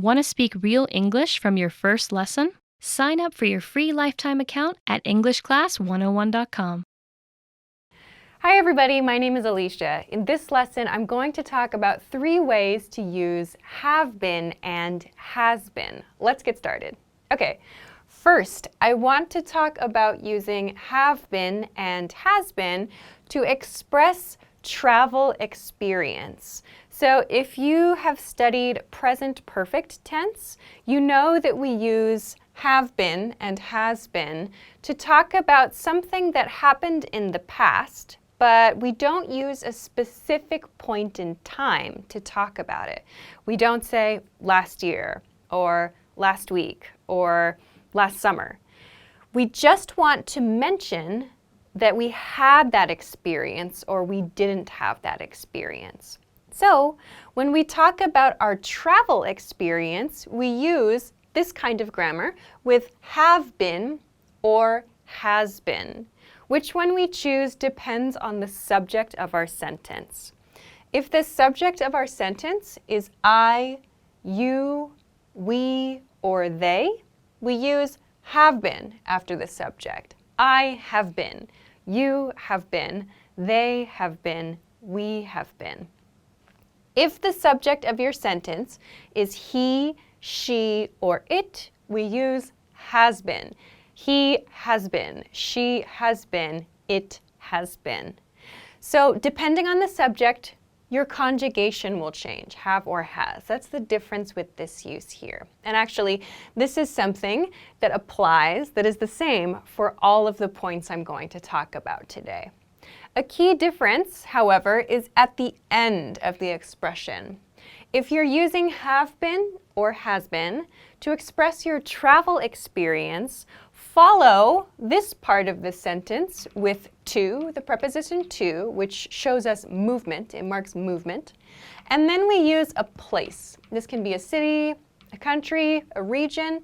Want to speak real English from your first lesson? Sign up for your free lifetime account at EnglishClass101.com. Hi everybody, my name is Alicia. In this lesson, I'm going to talk about 3 ways to use have been and has been. Let's get started. Okay, first, I want to talk about using have been and has been to express travel experience. So if you have studied present perfect tense, you know that we use have been and has been to talk about something that happened in the past, but we don't use a specific point in time to talk about it. We don't say last year or last week or last summer. We just want to mention that we had that experience or we didn't have that experience. So when we talk about our travel experience, we use this kind of grammar with have been or has been. Which one we choose depends on the subject of our sentence. If the subject of our sentence is I, you, we, or they, we use have been after the subject. I have been, you have been, they have been, we have been. If the subject of your sentence is he, she, or it, we use has been. He has been, she has been, it has been. So depending on the subject, your conjugation will change, have or has. That's the difference with this use here. And actually, this is something that applies, that is the same for all of the points I'm going to talk about today. A key difference, however, is at the end of the expression. If you're using have been or has been to express your travel experience, follow this part of the sentence with to, the preposition to, which shows us movement, it marks movement. And then we use a place. This can be a city, a country, a region.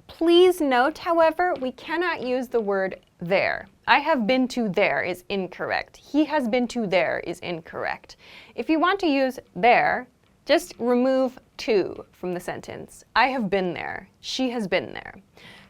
Please note, however, we cannot use the word there. I have been to there is incorrect. He has been to there is incorrect. If you want to use there, just remove to from the sentence. I have been there. She has been there.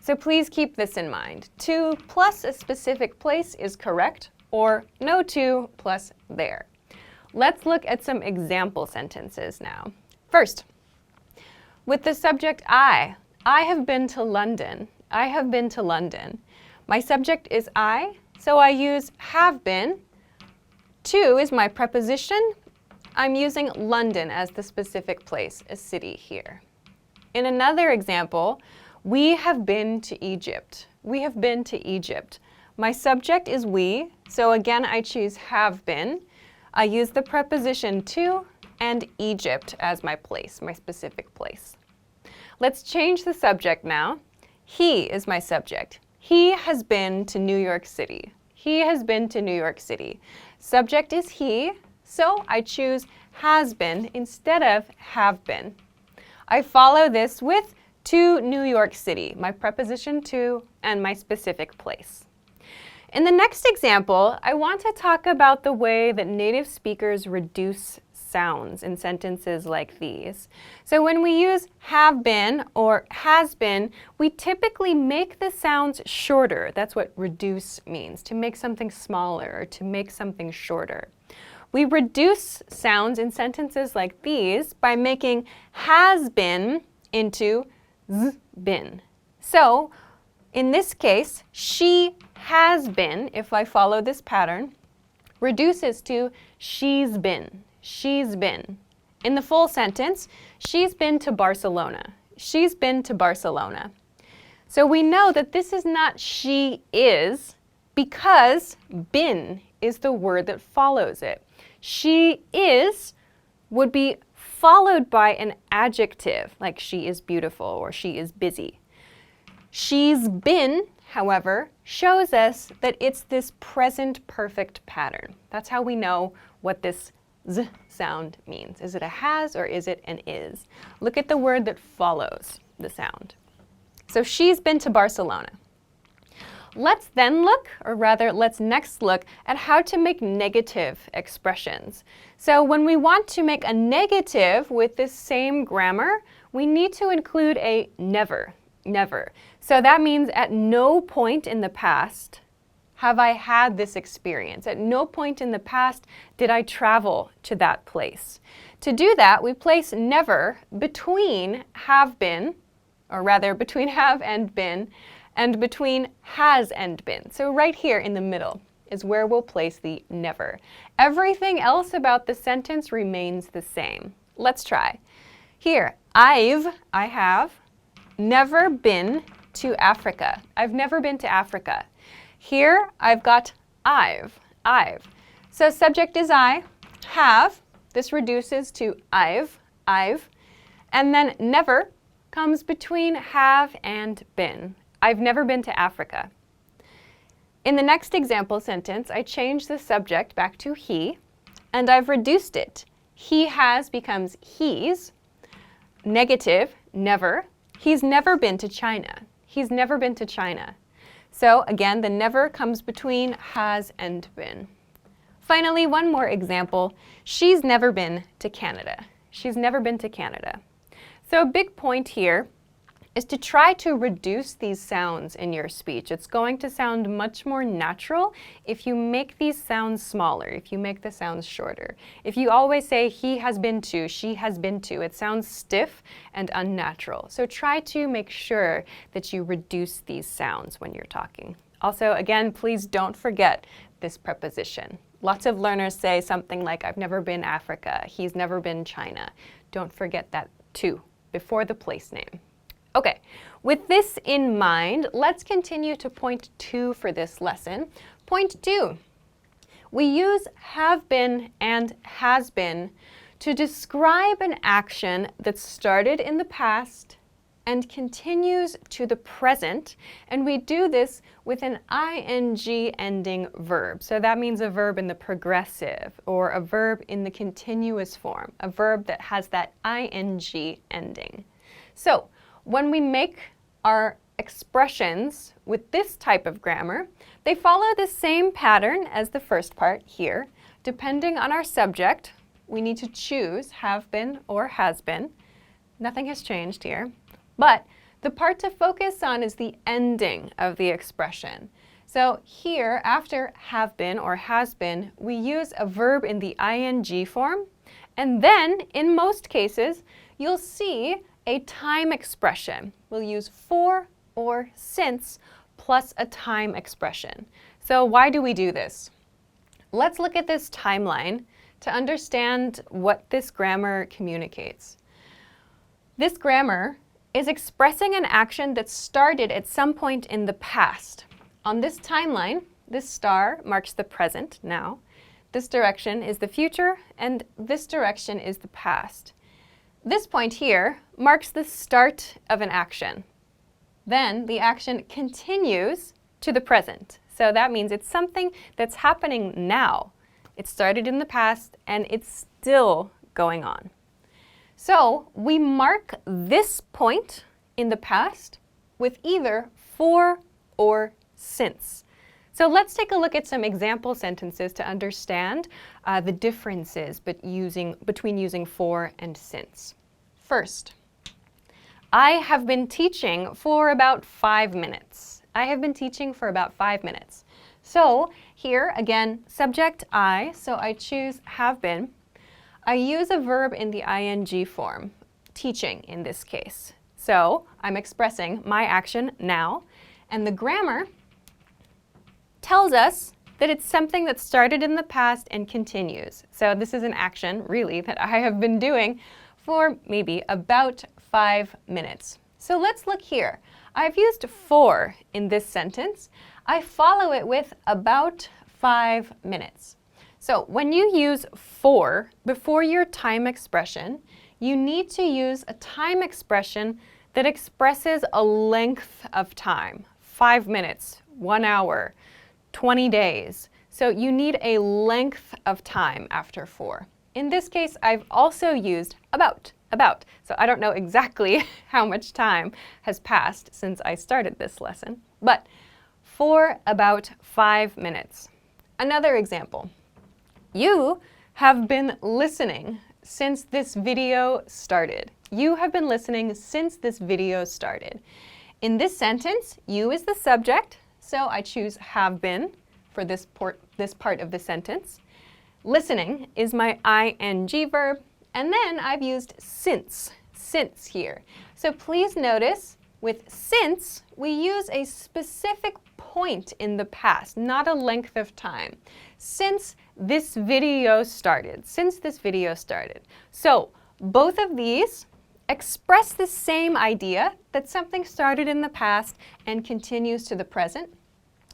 So please keep this in mind. To plus a specific place is correct, or no to plus there. Let's look at some example sentences now. First, with the subject I have been to London. I have been to London. My subject is I, so I use have been. To is my preposition. I'm using London as the specific place, a city here. In another example, we have been to Egypt. We have been to Egypt. My subject is we, so again I choose have been. I use the preposition to and Egypt as my place, my specific place. Let's change the subject now. He is my subject. He has been to New York City. He has been to New York City. Subject is he, so I choose has been instead of have been. I follow this with to New York City, my preposition to and my specific place. In the next example, I want to talk about the way that native speakers reduce sounds in sentences like these. So when we use have been or has been, we typically make the sounds shorter. That's what reduce means, to make something smaller or to make something shorter. We reduce sounds in sentences like these by making has been into z been. So in this case, she has been, if I follow this pattern, reduces to she's been. She's been. In the full sentence, she's been to Barcelona. She's been to Barcelona. So we know that this is not she is because been is the word that follows it. She is would be followed by an adjective, like she is beautiful or she is busy. She's been, however, shows us that it's this present perfect pattern. That's how we know what this z sound means. Is it a has or is it an is? Look at the word that follows the sound. So she's been to Barcelona. Let's then look, or rather, let's next look at how to make negative expressions. So when we want to make a negative with this same grammar, we need to include a never. Never. So that means at no point in the past have I had this experience. At no point in the past did I travel to that place. To do that, we place never between have been, or rather between have and been, and between has and been. So right here in the middle is where we'll place the never. Everything else about the sentence remains the same. Let's try. Here, I have never been to Africa. I've never been to Africa. Here, I've got I've. So subject is I, have, this reduces to I've, and then never comes between have and been. I've never been to Africa. In the next example sentence, I change the subject back to he, and I've reduced it. He has becomes he's, negative, never. He's never been to China. He's never been to China. So again, the never comes between has and been. Finally, one more example. She's never been to Canada. She's never been to Canada. So a big point here is to try to reduce these sounds in your speech. It's going to sound much more natural if you make these sounds smaller, if you make the sounds shorter. If you always say he has been to, she has been to, it sounds stiff and unnatural. So try to make sure that you reduce these sounds when you're talking. Also, again, please don't forget this preposition. Lots of learners say something like, I've never been Africa, he's never been China. Don't forget that too, before the place name. Okay, with this in mind, let's continue to point 2 for this lesson. Point 2, we use have been and has been to describe an action that started in the past and continues to the present, and we do this with an ing ending verb. So that means a verb in the progressive or a verb in the continuous form, a verb that has that ing ending. So when we make our expressions with this type of grammar, they follow the same pattern as the first part here. Depending on our subject, we need to choose have been or has been. Nothing has changed here. But the part to focus on is the ending of the expression. So here, after have been or has been, we use a verb in the ing form. And then, in most cases, you'll see a time expression. We'll use for or since plus a time expression. So why do we do this? Let's look at this timeline to understand what this grammar communicates. This grammar is expressing an action that started at some point in the past. On this timeline, this star marks the present now. This direction is the future, and this direction is the past. This point here marks the start of an action. Then the action continues to the present. So that means it's something that's happening now. It started in the past and it's still going on. So we mark this point in the past with either for or since. So let's take a look at some example sentences to understand the differences between using for and since. First, I have been teaching for about 5 minutes. I have been teaching for about 5 minutes. So here, again, subject I, so I choose have been. I use a verb in the ing form, teaching in this case. So I'm expressing my action now, and the grammar tells us that it's something that started in the past and continues. So this is an action, really, that I have been doing for maybe about 5 minutes. So let's look here. I've used for in this sentence. I follow it with about 5 minutes. So when you use for before your time expression, you need to use a time expression that expresses a length of time. 5 minutes, 1 hour, 20 days. So you need a length of time after for. In this case, I've also used about. So I don't know exactly how much time has passed since I started this lesson, but for about 5 minutes. Another example. You have been listening since this video started. You have been listening since this video started. In this sentence, you is the subject, so I choose have been for this part of the sentence. Listening is my ing verb, and then I've used since here. So please notice with since, we use a specific point in the past, not a length of time. Since this video started, So both of these express the same idea that something started in the past and continues to the present.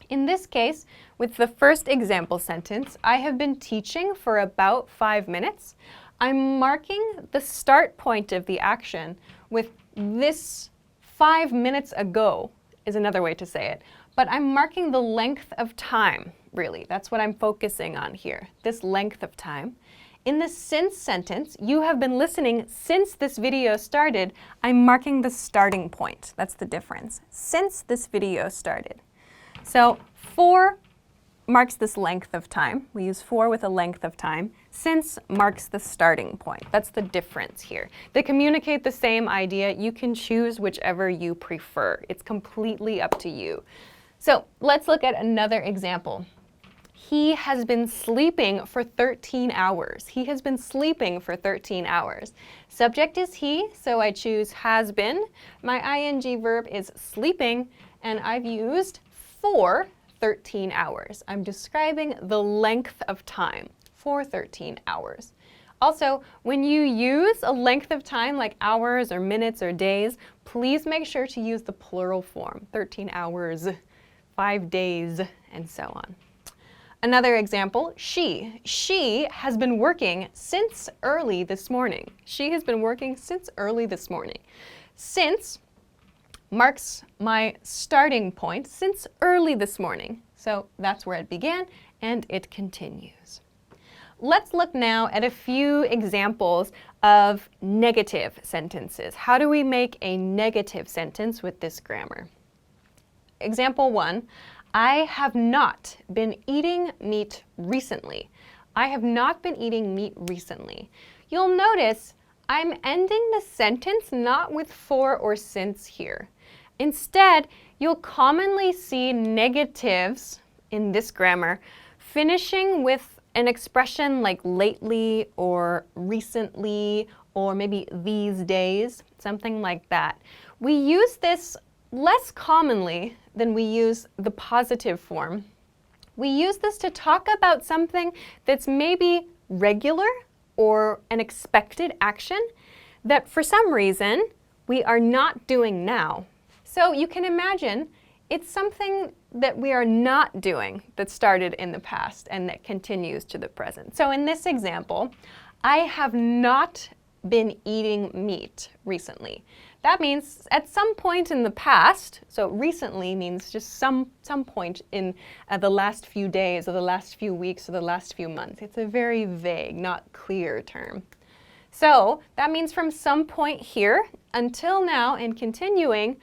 In this case, with the first example sentence, I have been teaching for about 5 minutes. I'm marking the start point of the action with this 5 minutes ago is another way to say it. But I'm marking the length of time, really. That's what I'm focusing on here, this length of time. In the since sentence, you have been listening since this video started. I'm marking the starting point. That's the difference. Since this video started. So for marks this length of time. We use for with a length of time. Since marks the starting point. That's the difference here. They communicate the same idea. You can choose whichever you prefer. It's completely up to you. So let's look at another example. He has been sleeping for 13 hours. He has been sleeping for 13 hours. Subject is he, so I choose has been. My ing verb is sleeping, and I've used for 13 hours. I'm describing the length of time for 13 hours. Also, when you use a length of time like hours or minutes or days, please make sure to use the plural form. 13 hours, 5 days, and so on. Another example, she. She has been working since early this morning. She has been working since early this morning. Since marks my starting point since early this morning. So that's where it began, and it continues. Let's look now at a few examples of negative sentences. How do we make a negative sentence with this grammar? Example 1, I have not been eating meat recently. I have not been eating meat recently. You'll notice I'm ending the sentence not with for or since here. Instead, you'll commonly see negatives in this grammar finishing with an expression like lately or recently or maybe these days, something like that. We use this less commonly than we use the positive form. We use this to talk about something that's maybe regular or an expected action that for some reason we are not doing now. So you can imagine it's something that we are not doing that started in the past and that continues to the present. So in this example, I have not been eating meat recently. That means at some point in the past, so recently means just some point in the last few days or the last few weeks or the last few months. It's a very vague, not clear term. So that means from some point here until now and continuing,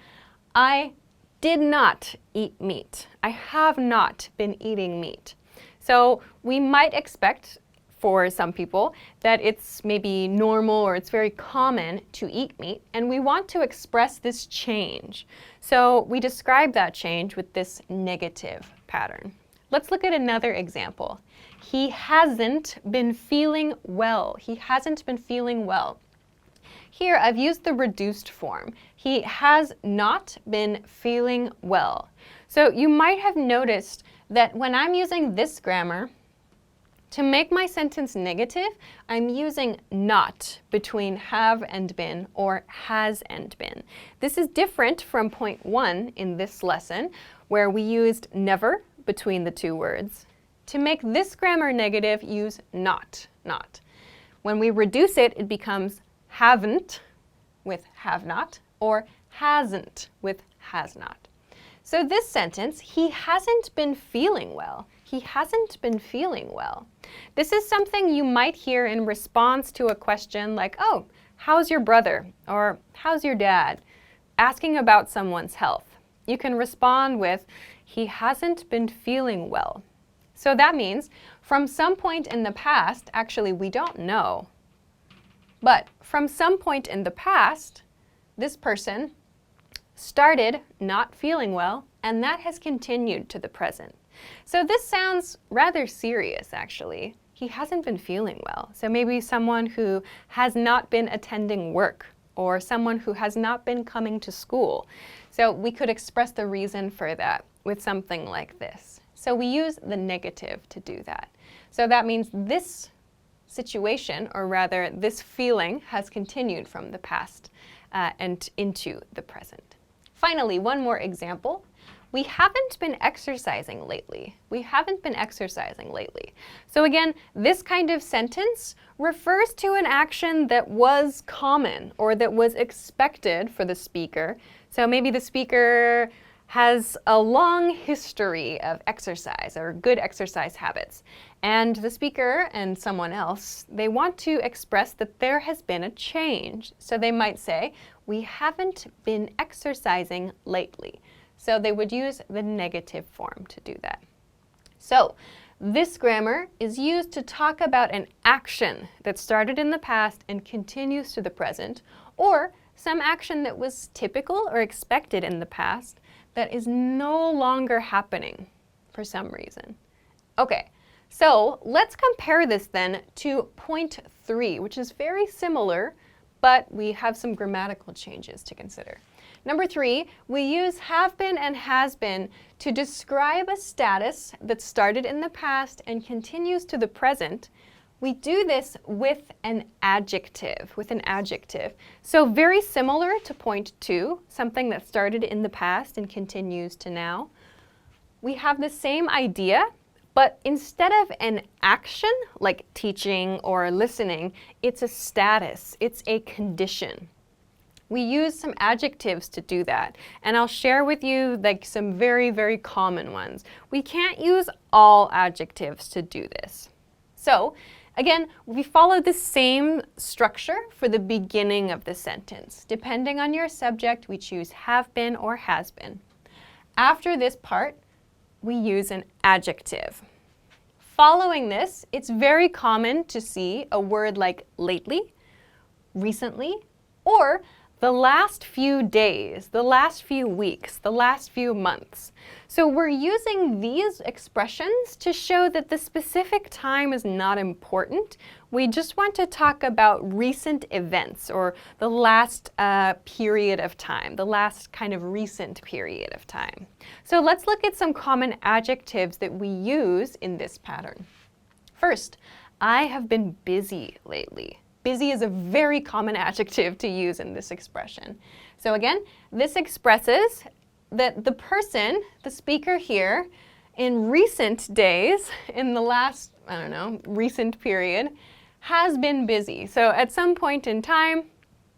I did not eat meat. I have not been eating meat. So we might expect for some people that it's maybe normal or it's very common to eat meat, and we want to express this change. So we describe that change with this negative pattern. Let's look at another example. He hasn't been feeling well. He hasn't been feeling well. Here I've used the reduced form. He has not been feeling well. So you might have noticed that when I'm using this grammar, to make my sentence negative, I'm using not between have and been or has and been. This is different from point 1 in this lesson, where we used never between the two words. To make this grammar negative, use not. When we reduce it, it becomes haven't with have not or hasn't with has not. So this sentence, he hasn't been feeling well. He hasn't been feeling well. This is something you might hear in response to a question like, oh, how's your brother? Or how's your dad? Asking about someone's health. You can respond with, he hasn't been feeling well. So that means from some point in the past, actually we don't know, But from some point in the past, this person started not feeling well, and that has continued to the present. So this sounds rather serious, actually. He hasn't been feeling well. So maybe someone who has not been attending work, or someone who has not been coming to school. So we could express the reason for that with something like this. So we use the negative to do that. So that means this situation, or rather this feeling, has continued from the past and into the present. Finally, one more example. We haven't been exercising lately. We haven't been exercising lately. So again, this kind of sentence refers to an action that was common or that was expected for the speaker. So maybe the speaker has a long history of exercise or good exercise habits. And the speaker and someone else, they want to express that there has been a change. So they might say, we haven't been exercising lately. So they would use the negative form to do that. So this grammar is used to talk about an action that started in the past and continues to the present, or some action that was typical or expected in the past that is no longer happening for some reason. Okay, so let's compare this then to point 3, which is very similar, but we have some grammatical changes to consider. Number 3, we use have been and has been to describe a status that started in the past and continues to the present. We do this with an adjective, So very similar to point 2, something that started in the past and continues to now. We have the same idea, but instead of an action, like teaching or listening, it's a status, it's a condition. We use some adjectives to do that, and I'll share with you like some very, very common ones. We can't use all adjectives to do this. So, again, we follow the same structure for the beginning of the sentence. Depending on your subject, we choose have been or has been. After this part, we use an adjective. Following this, it's very common to see a word like lately, recently, or the last few days, the last few weeks, the last few months. So we're using these expressions to show that the specific time is not important. We just want to talk about recent events or the last period of time, the last kind of recent period of time. So let's look at some common adjectives that we use in this pattern. First, I have been busy lately. Busy is a very common adjective to use in this expression. So again, this expresses that the person, the speaker here, in recent days, in the last, recent period, has been busy. So at some point in time,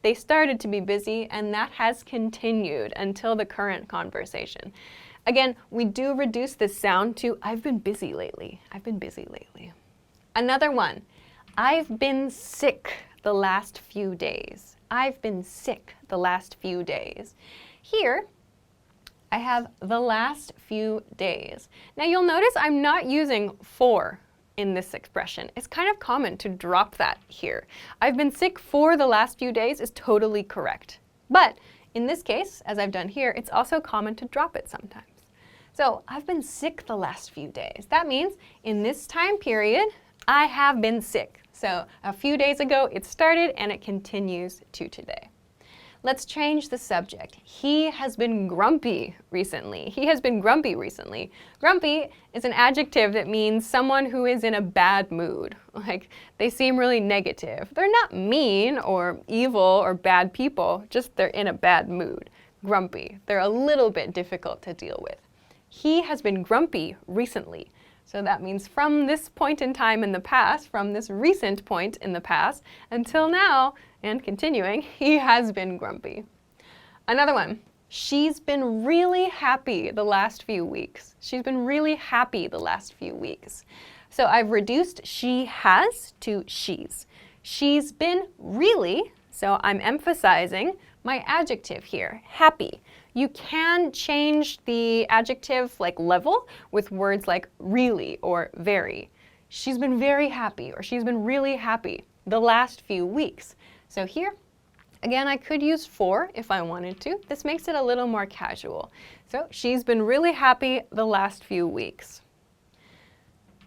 they started to be busy, and that has continued until the current conversation. Again, we do reduce this sound to I've been busy lately. I've been busy lately. Another one. I've been sick the last few days. I've been sick the last few days. Here, I have the last few days. Now you'll notice I'm not using for in this expression. It's kind of common to drop that here. I've been sick for the last few days is totally correct. But in this case, as I've done here, it's also common to drop it sometimes. So I've been sick the last few days. That means in this time period, I have been sick. So a few days ago it started and it continues to today. Let's change the subject. He has been grumpy recently. He has been grumpy recently. Grumpy is an adjective that means someone who is in a bad mood. Like they seem really negative. They're not mean or evil or bad people, just they're in a bad mood. Grumpy. They're a little bit difficult to deal with. He has been grumpy recently. So that means from this point in time in the past, from this recent point in the past, until now, and continuing, he has been grumpy. Another one, she's been really happy the last few weeks. She's been really happy the last few weeks. So I've reduced she has to she's. She's been really, so I'm emphasizing my adjective here, happy. You can change the adjective like level with words like really or very. She's been very happy or she's been really happy the last few weeks. So here, again, I could use for if I wanted to. This makes it a little more casual. So she's been really happy the last few weeks.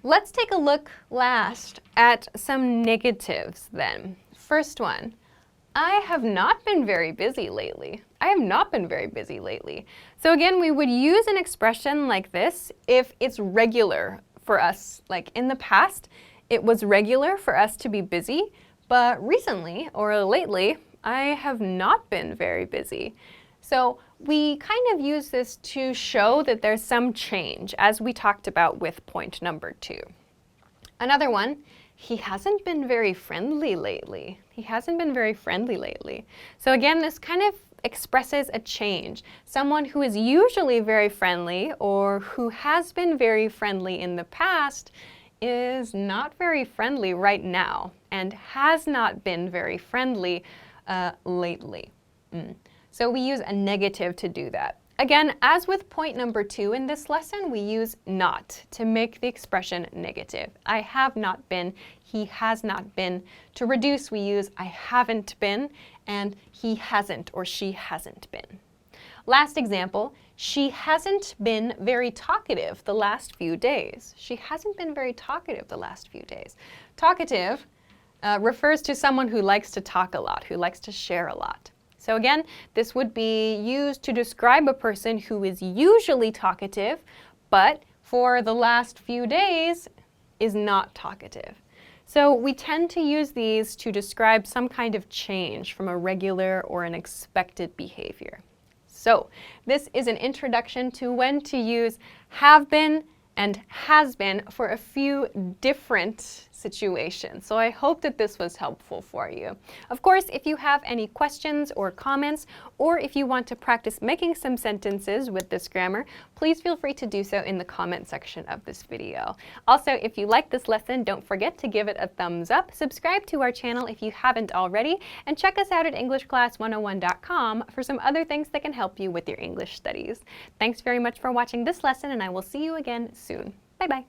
Let's take a look last at some negatives then. First one, I have not been very busy lately. I have not been very busy lately. So again, we would use an expression like this if it's regular for us. Like in the past, it was regular for us to be busy, but recently or lately, I have not been very busy. So we kind of use this to show that there's some change, as we talked about with point number 2. Another one, he hasn't been very friendly lately. He hasn't been very friendly lately. So again, this kind of expresses a change. Someone who is usually very friendly or who has been very friendly in the past is not very friendly right now and has not been very friendly lately. So we use a negative to do that. Again, as with point number 2 in this lesson, we use not to make the expression negative. I have not been, he has not been. To reduce, we use I haven't been, and he hasn't or she hasn't been. Last example, she hasn't been very talkative the last few days. She hasn't been very talkative the last few days. Talkative refers to someone who likes to talk a lot, who likes to share a lot. So again, this would be used to describe a person who is usually talkative, but for the last few days is not talkative. So we tend to use these to describe some kind of change from a regular or an expected behavior. So this is an introduction to when to use have been and has been for a few different situations. So I hope that this was helpful for you. Of course, if you have any questions or comments, or if you want to practice making some sentences with this grammar, please feel free to do so in the comment section of this video. Also, if you like this lesson, don't forget to give it a thumbs up, subscribe to our channel if you haven't already, and check us out at EnglishClass101.com for some other things that can help you with your English studies. Thanks very much for watching this lesson, and I will see you again soon. Bye-bye.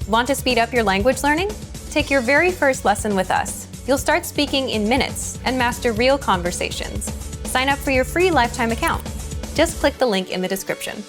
Want to speed up your language learning? Take your very first lesson with us. You'll start speaking in minutes and master real conversations. Sign up for your free lifetime account. Just click the link in the description.